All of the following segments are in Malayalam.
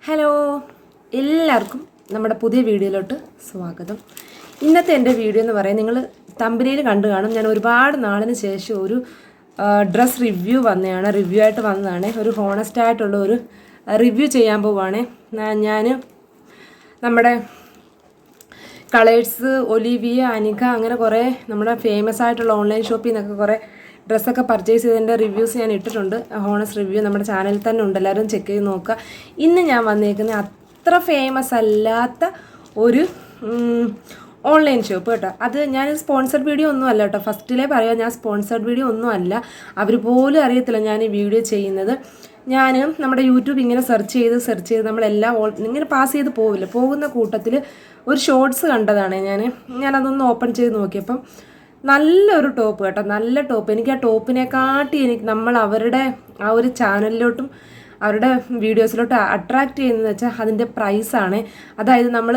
ഹലോ, എല്ലാവർക്കും നമ്മുടെ പുതിയ വീഡിയോയിലോട്ട് സ്വാഗതം. ഇന്നത്തെ എൻ്റെ വീഡിയോ എന്ന് പറയുന്നത് നിങ്ങൾ തമ്പനിയിൽ കണ്ടു കാണും. ഞാൻ ഒരുപാട് നാളിന് ശേഷം ഒരു ഡ്രസ്സ് റിവ്യൂ ആയിട്ട് വന്നതാണ്. ഒരു ഹോണസ്റ്റ് ആയിട്ടുള്ള ഒരു റിവ്യൂ ചെയ്യാൻ പോവുകയാണ്. ഞാൻ നമ്മുടെ കളേഴ്സ്, ഒലിവിയ, അനിക അങ്ങനെ കുറേ നമ്മുടെ ഫേമസ് ആയിട്ടുള്ള ഓൺലൈൻ ഷോപ്പിൽ നിന്നൊക്കെ കുറേ ഡ്രസ്സൊക്കെ പർച്ചേസ് ചെയ്തതിൻ്റെ റിവ്യൂസ് ഞാൻ ഇട്ടിട്ടുണ്ട്. ഹോണസ്റ്റ് റിവ്യൂ നമ്മുടെ ചാനലിൽ തന്നെ ഉണ്ട്, എല്ലാവരും ചെക്ക് ചെയ്ത് നോക്കുക. ഇന്ന് ഞാൻ വന്നേക്കുന്നത് അത്ര ഫേമസ് അല്ലാത്ത ഒരു ഓൺലൈൻ ഷോപ്പ് കേട്ടോ. അത് ഞാൻ സ്പോൺസർഡ് വീഡിയോ ഒന്നും അല്ല കേട്ടോ, ഫസ്റ്റിലേ പറയാം, ഞാൻ സ്പോൺസർഡ് വീഡിയോ ഒന്നും അല്ല. അവർ പോലും അറിയത്തില്ല ഞാൻ ഈ വീഡിയോ ചെയ്യുന്നത്. ഞാൻ നമ്മുടെ യൂട്യൂബ് ഇങ്ങനെ സെർച്ച് ചെയ്ത് നമ്മളെല്ലാം ഇങ്ങനെ പാസ് ചെയ്ത് പോവില്ല, പോകുന്ന കൂട്ടത്തിൽ ഒരു ഷോർട്സ് കണ്ടതാണ്. ഞാനതൊന്ന് ഓപ്പൺ ചെയ്ത് നോക്കിയപ്പം നല്ലൊരു ടോപ്പ് കേട്ടോ, നല്ല ടോപ്പ്. എനിക്ക് ആ ടോപ്പിനെക്കാട്ടി നമ്മൾ അവരുടെ ആ ഒരു ചാനലിലോട്ടും അവരുടെ വീഡിയോസിലോട്ട് അട്രാക്റ്റ് ചെയ്യുന്നതെന്ന് വെച്ചാൽ അതിൻ്റെ പ്രൈസാണ്. അതായത് നമ്മൾ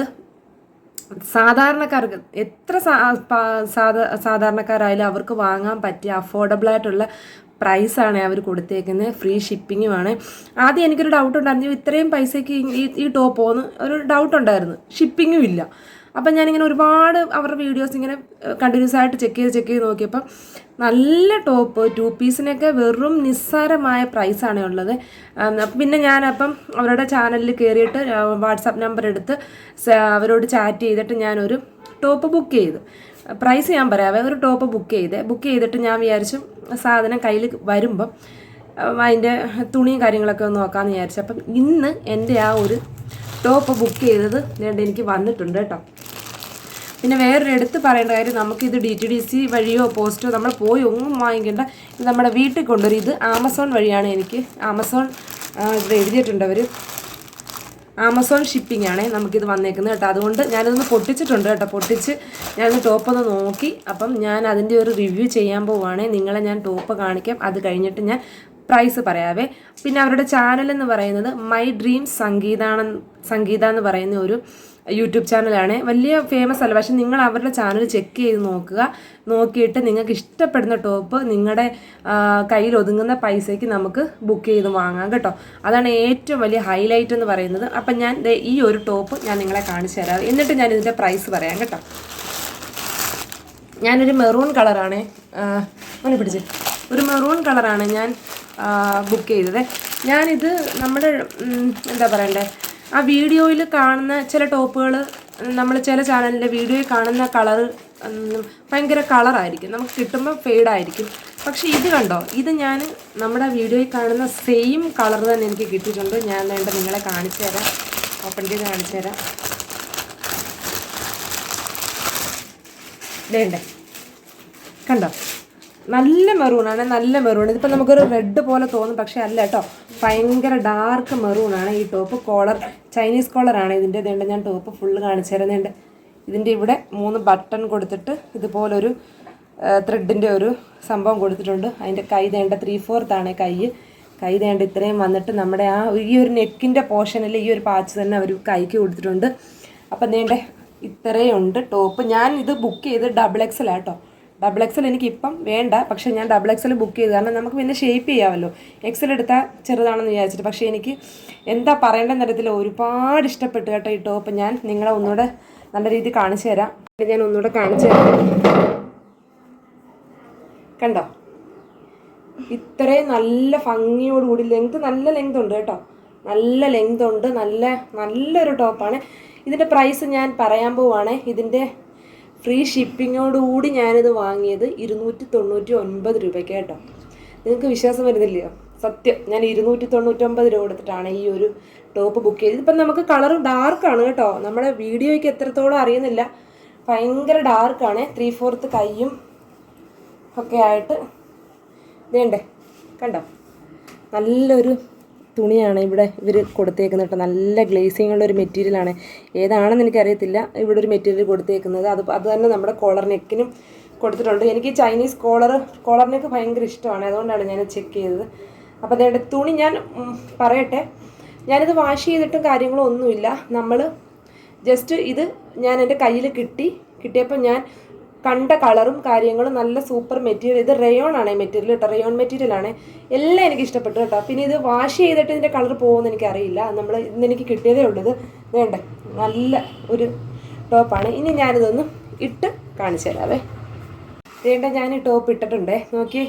സാധാരണക്കാർക്ക് എത്ര സാധാരണക്കാരായാലും അവർക്ക് വാങ്ങാൻ പറ്റിയ അഫോർഡബിളായിട്ടുള്ള പ്രൈസാണ് അവർ കൊടുത്തേക്കുന്നത്. ഫ്രീ ഷിപ്പിങ്ങുമാണ്. ആദ്യം എനിക്കൊരു ഡൗട്ട് ഉണ്ടായിരുന്നു, ഇത്രയും പൈസയ്ക്ക് ഈ ടോപ്പ് പോകുന്നു ഒരു ഡൗട്ട് ഉണ്ടായിരുന്നു. ഷിപ്പിങ്ങും ഇല്ല. അപ്പം ഞാനിങ്ങനെ ഒരുപാട് അവരുടെ വീഡിയോസ് ഇങ്ങനെ കണ്ടിന്യൂസ് ആയിട്ട് ചെക്ക് ചെയ്ത് നോക്കിയപ്പം നല്ല ടോപ്പ് 2 പീസിനൊക്കെ വെറും നിസ്സാരമായ പ്രൈസാണ് ഉള്ളത്. പിന്നെ ഞാനപ്പം അവരുടെ ചാനലിൽ കയറിയിട്ട് വാട്സാപ്പ് നമ്പർ എടുത്ത് അവരോട് ചാറ്റ് ചെയ്തിട്ട് ഞാനൊരു ടോപ്പ് ബുക്ക് ചെയ്തു. പ്രൈസ് ഞാൻ പറയാവേ, ഒരു ടോപ്പ് ബുക്ക് ചെയ്തിട്ട് ഞാൻ വിചാരിച്ചു സാധനം കയ്യിൽ വരുമ്പം അതിൻ്റെ തുണിയും കാര്യങ്ങളൊക്കെ ഒന്ന് നോക്കാമെന്ന് വിചാരിച്ചു. അപ്പം ഇന്ന് എൻ്റെ ആ ഒരു ടോപ്പ് ബുക്ക് ചെയ്തത് എനിക്ക് വന്നിട്ടുണ്ട് കേട്ടോ. പിന്നെ വേറൊരു എടുത്ത് പറയേണ്ട കാര്യം, നമുക്കിത് DTDC വഴിയോ പോസ്റ്റോ നമ്മൾ പോയി ഒന്നും വാങ്ങിക്കേണ്ട. ഇത് നമ്മുടെ വീട്ടിൽ കൊണ്ടുവരും. ഇത് ആമസോൺ വഴിയാണ്. എനിക്ക് ആമസോൺ ഇവിടെ എഴുതിയിട്ടുണ്ട് അവർ, ആമസോൺ ഷിപ്പിംഗ് ആണേ നമുക്കിത് വന്നേക്കുന്നത് കേട്ടോ. അതുകൊണ്ട് ഞാനിതൊന്ന് പൊട്ടിച്ചിട്ടുണ്ട് കേട്ടോ. പൊട്ടിച്ച് ഞാനൊന്ന് ടോപ്പൊന്ന് നോക്കി. അപ്പം ഞാൻ അതിൻ്റെ ഒരു റിവ്യൂ ചെയ്യാൻ പോവുകയാണേ. നിങ്ങളെ ഞാൻ ടോപ്പ് കാണിക്കാം, അത് കഴിഞ്ഞിട്ട് ഞാൻ പ്രൈസ് പറയാവേ. പിന്നെ അവരുടെ ചാനൽ എന്ന് പറയുന്നത് മൈ ഡ്രീം സംഗീത എന്ന് പറയുന്ന ഒരു യൂട്യൂബ് ചാനലാണ്. വലിയ ഫേമസ് അല്ല, പക്ഷെ നിങ്ങൾ അവരുടെ ചാനൽ ചെക്ക് ചെയ്ത് നോക്കിയിട്ട് നിങ്ങൾക്ക് ഇഷ്ടപ്പെടുന്ന ടോപ്പ് നിങ്ങളുടെ കയ്യിൽ ഒതുങ്ങുന്ന പൈസയ്ക്ക് നമുക്ക് ബുക്ക് ചെയ്ത് വാങ്ങാം കേട്ടോ. അതാണ് ഏറ്റവും വലിയ ഹൈലൈറ്റ് എന്ന് പറയുന്നത്. അപ്പം ഞാൻ ഈ ഒരു ടോപ്പ് ഞാൻ നിങ്ങളെ കാണിച്ചു തരാം, എന്നിട്ട് ഞാൻ ഇതിൻ്റെ പ്രൈസ് പറയാം കേട്ടോ. ഞാനൊരു മെറൂൺ കളറാണ് ഒരു മെറൂൺ കളറാണ് ഞാൻ ബുക്ക് ചെയ്തത്. ഞാനിത് നമ്മുടെ എന്താ പറയണ്ടേ, ആ വീഡിയോയിൽ കാണുന്ന ചില ടോപ്പുകൾ നമ്മൾ ചില ചാനലിൻ്റെ വീഡിയോയിൽ കാണുന്ന കളറ് ഭയങ്കര കളറായിരിക്കും, നമുക്ക് കിട്ടുമ്പോൾ ഫെയ്ഡായിരിക്കും. പക്ഷേ ഇത് കണ്ടോ, ഇത് ഞാൻ നമ്മുടെ വീഡിയോയിൽ കാണുന്ന സെയിം കളർ തന്നെ എനിക്ക് കിട്ടിയിട്ടുണ്ട്. ഞാൻ നിങ്ങളെ കാണിച്ചു തരാം, ഓപ്പൺ ചെയ്ത് കാണിച്ചു തരാം. വേണ്ടേ, കണ്ടോ, നല്ല മെറൂണാണ്, നല്ല മെറൂൺ. ഇതിപ്പോൾ നമുക്കൊരു റെഡ് പോലെ തോന്നും, പക്ഷേ അല്ല കേട്ടോ, ഭയങ്കര ഡാർക്ക് മെറൂണാണ് ഈ ടോപ്പ്. കോളർ ചൈനീസ് കോളറാണ് ഇതിൻ്റെ. ഇതേണ്ട ഞാൻ ടോപ്പ് ഫുള്ള് കാണിച്ചു തരുന്നുണ്ട്. ഇതിൻ്റെ ഇവിടെ 3 ബട്ടൺ കൊടുത്തിട്ട് ഇതുപോലൊരു ത്രെഡിൻ്റെ ഒരു സംഭവം കൊടുത്തിട്ടുണ്ട്. അതിൻ്റെ കൈ ദേണ്ട 3/4 ആണ് കൈ ദേണ്ട ഇത്രയും വന്നിട്ട് നമ്മുടെ ആ ഈ ഒരു നെക്കിൻ്റെ പോർഷനിൽ ഈ ഒരു പാച്ച് തന്നെ അവർ കൈക്ക് കൊടുത്തിട്ടുണ്ട്. അപ്പം ദേണ്ട ഇത്രയും ഉണ്ട് ടോപ്പ്. ഞാൻ ഇത് ബുക്ക് ചെയ്ത് XXL ആട്ടോ. XXL എനിക്കിപ്പം വേണ്ട, പക്ഷേ ഞാൻ XXL ബുക്ക് ചെയ്തു. കാരണം നമുക്ക് പിന്നെ ഷേപ്പ് ചെയ്യാമല്ലോ. XL എടുത്താൽ ചെറുതാണെന്ന് വിചാരിച്ചിട്ട്. പക്ഷേ എനിക്ക് എന്താ പറയേണ്ടെന്ന് അറിയത്തില്ല, ഒരുപാട് ഇഷ്ടപ്പെട്ടു കേട്ടോ ഈ ടോപ്പ്. ഞാൻ നിങ്ങളെ ഒന്നുകൂടെ നല്ല രീതിയിൽ കാണിച്ചു തരാം. ഞാൻ ഒന്നുകൂടെ കാണിച്ചു തരാം. കണ്ടോ, ഇത്രയും നല്ല ഭംഗിയോടുകൂടി നല്ല ലെങ്ത് ഉണ്ട് കേട്ടോ, നല്ല ലെങ്ത് ഉണ്ട്. നല്ലൊരു ടോപ്പാണ്. ഇതിൻ്റെ പ്രൈസ് ഞാൻ പറയാൻ പോവുകയാണ്. ഇതിൻ്റെ ഫ്രീ ഷിപ്പിങ്ങോടുകൂടി ഞാനിത് വാങ്ങിയത് 299 രൂപയ്ക്ക് കേട്ടോ. നിങ്ങൾക്ക് വിശ്വാസം വരുന്നില്ലയോ? സത്യം, ഞാൻ 299 രൂപ കൊടുത്തിട്ടാണ് ഈ ഒരു ടോപ്പ് ബുക്ക് ചെയ്തത്. ഇപ്പം നമുക്ക് കളർ ഡാർക്കാണ് കേട്ടോ, നമ്മുടെ വീഡിയോയ്ക്ക് എത്രത്തോളം അറിയുന്നില്ല, ഭയങ്കര ഡാർക്കാണ്. 3/4 കൈയും ഒക്കെ ആയിട്ട് വേണ്ടേ, കണ്ടോ, നല്ലൊരു തുണിയാണ് ഇവിടെ ഇവർ കൊടുത്തേക്കുന്നത് കേട്ടോ. നല്ല ഗ്ലേസിങ്ങുള്ള ഒരു മെറ്റീരിയലാണ്, ഏതാണെന്ന് എനിക്കറിയത്തില്ല. ഇവിടെ ഒരു മെറ്റീരിയൽ കൊടുത്തേക്കുന്നത് അത് തന്നെ നമ്മുടെ കോളർ നെക്കിനും കൊടുത്തിട്ടുണ്ട്. എനിക്ക് ചൈനീസ് കോളർ നെക്ക് ഭയങ്കര ഇഷ്ടമാണ്, അതുകൊണ്ടാണ് ഞാൻ ചെക്ക് ചെയ്തത്. അപ്പോൾ അതിൻ്റെ തുണി ഞാൻ പറയട്ടെ, ഞാനിത് വാഷ് ചെയ്തിട്ടും കാര്യങ്ങളും ഒന്നുമില്ല. നമ്മൾ ജസ്റ്റ് ഇത് ഞാൻ എൻ്റെ കയ്യിൽ കിട്ടിയപ്പോൾ ഞാൻ കണ്ട കളറും കാര്യങ്ങളും നല്ല സൂപ്പർ മെറ്റീരിയൽ. ഇത് റയോൺ ആണ് മെറ്റീരിയൽ കേട്ടോ, റയോൺ മെറ്റീരിയൽ ആണ്. എല്ലാം എനിക്ക് ഇഷ്ടപ്പെട്ടു കേട്ടോ. പിന്നെ ഇത് വാഷ് ചെയ്തിട്ട് ഇതിൻ്റെ കളർ പോകുമെന്ന് എനിക്കറിയില്ല. നമ്മൾ ഇന്ന് എനിക്ക് കിട്ടിയതേ ഉള്ളൂ. ഇത് വേണ്ടേ, നല്ല ഒരു ടോപ്പാണ്. ഇനി ഞാനിതൊന്ന് ഇട്ട് കാണിച്ചു തരാവേ. വേണ്ട, ഞാൻ ഈ ടോപ്പ് ഇട്ടിട്ടുണ്ടേ, നോക്കി.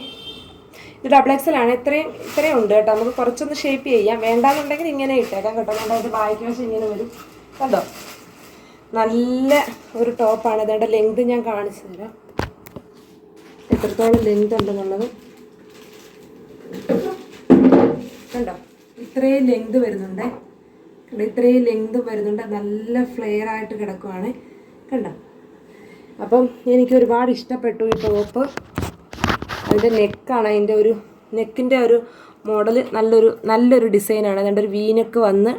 ഇത് ഡബിൾ എക്സൽ ആണ്. ഇത്രയും ഉണ്ട് കേട്ടോ. നമുക്ക് കുറച്ചൊന്ന് ഷേപ്പ് ചെയ്യാം. വേണ്ടാന്നുണ്ടെങ്കിൽ ഇങ്ങനെ ഇട്ടേക്കാം കേട്ടോ. കണ്ടോ, ഇത് ബാക്ക് വശം ഇങ്ങനെ വരും കണ്ടോ. നല്ല ഒരു ടോപ്പാണ്. ഇതേണ്ട ലെങ്ത് ഞാൻ കാണിച്ചു തരാം, എത്രത്തോളം ലെങ്ത് ഉണ്ടെന്നുള്ളത് കണ്ടോ. ഇത്രയും ലെങ്ത് വരുന്നുണ്ടേ കണ്ടോ, ഇത്രയും ലെങ്ത് വരുന്നുണ്ട്. നല്ല ഫ്ലെയർ ആയിട്ട് കിടക്കുവാണ് കണ്ടോ. അപ്പം എനിക്ക് ഒരുപാട് ഇഷ്ടപ്പെട്ടു ഈ ടോപ്പ്. അതിൻ്റെ നെക്കാണ്, അതിൻ്റെ ഒരു നെക്കിൻ്റെ ഒരു മോഡൽ നല്ലൊരു ഡിസൈനാണ്. അതുകൊണ്ട് ഒരു വി നെക്ക് വന്ന്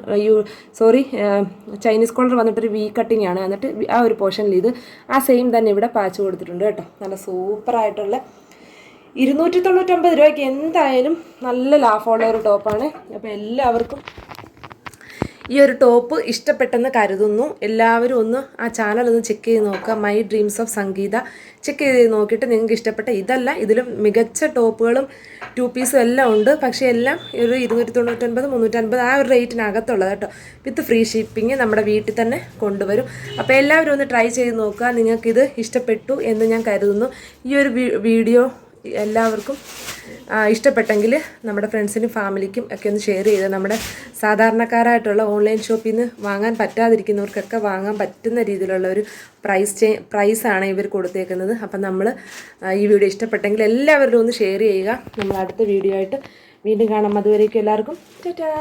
ചൈനീസ് കോളർ വന്നിട്ടൊരു വി കട്ടിങ് ആണ്. എന്നിട്ട് ആ ഒരു പോർഷനിൽ ഇത് ആ സെയിം തന്നെ ഇവിടെ പാച്ച് കൊടുത്തിട്ടുണ്ട് കേട്ടോ. നല്ല സൂപ്പറായിട്ടുള്ള 299 രൂപയ്ക്ക് എന്തായാലും നല്ല ലാഭമുള്ള ഒരു ടോപ്പാണ്. അപ്പോൾ എല്ലാവർക്കും ഈ ഒരു ടോപ്പ് ഇഷ്ടപ്പെട്ടെന്ന് കരുതുന്നു. എല്ലാവരും ഒന്ന് ആ ചാനൽ ഒന്ന് ചെക്ക് ചെയ്ത് നോക്കുക. My dreams of Sangeetha check ചെയ്ത് നോക്കിയിട്ട് നിങ്ങൾക്ക് ഇഷ്ടപ്പെട്ട ഇതല്ല, ഇതിലും മികച്ച ടോപ്പുകളും 2 പീസും എല്ലാം ഉണ്ട്. പക്ഷേ എല്ലാം ഒരു 299, 350 ആ ഒരു റേറ്റിനകത്തുള്ളത് കേട്ടോ. വിത്ത് ഫ്രീ ഷിപ്പിംഗ് നമ്മുടെ വീട്ടിൽ തന്നെ കൊണ്ടുവരും. അപ്പോൾ എല്ലാവരും ഒന്ന് ട്രൈ ചെയ്ത് നോക്കുക. നിങ്ങൾക്കിത് ഇഷ്ടപ്പെട്ടു എന്ന് ഞാൻ കരുതുന്നു. ഈ ഒരു വീഡിയോ എല്ലാവർക്കും ഇഷ്ടപ്പെട്ടെങ്കിൽ നമ്മുടെ ഫ്രണ്ട്സിനും ഫാമിലിക്കും ഒക്കെ ഒന്ന് ഷെയർ ചെയ്ത് നമ്മുടെ സാധാരണക്കാരായിട്ടുള്ള ഓൺലൈൻ ഷോപ്പിൽ നിന്ന് വാങ്ങാൻ പറ്റാതിരിക്കുന്നവർക്കൊക്കെ വാങ്ങാൻ പറ്റുന്ന രീതിയിലുള്ള ഒരു പ്രൈസാണ് ഇവർ കൊടുത്തേക്കുന്നത്. അപ്പം നമ്മൾ ഈ വീഡിയോ ഇഷ്ടപ്പെട്ടെങ്കിൽ എല്ലാവരും ഒന്ന് ഷെയർ ചെയ്യുക. നമ്മൾ അടുത്ത വീഡിയോ ആയിട്ട് വീണ്ടും കാണാം. അതുവരേക്കും എല്ലാവർക്കും ടാറ്റാ.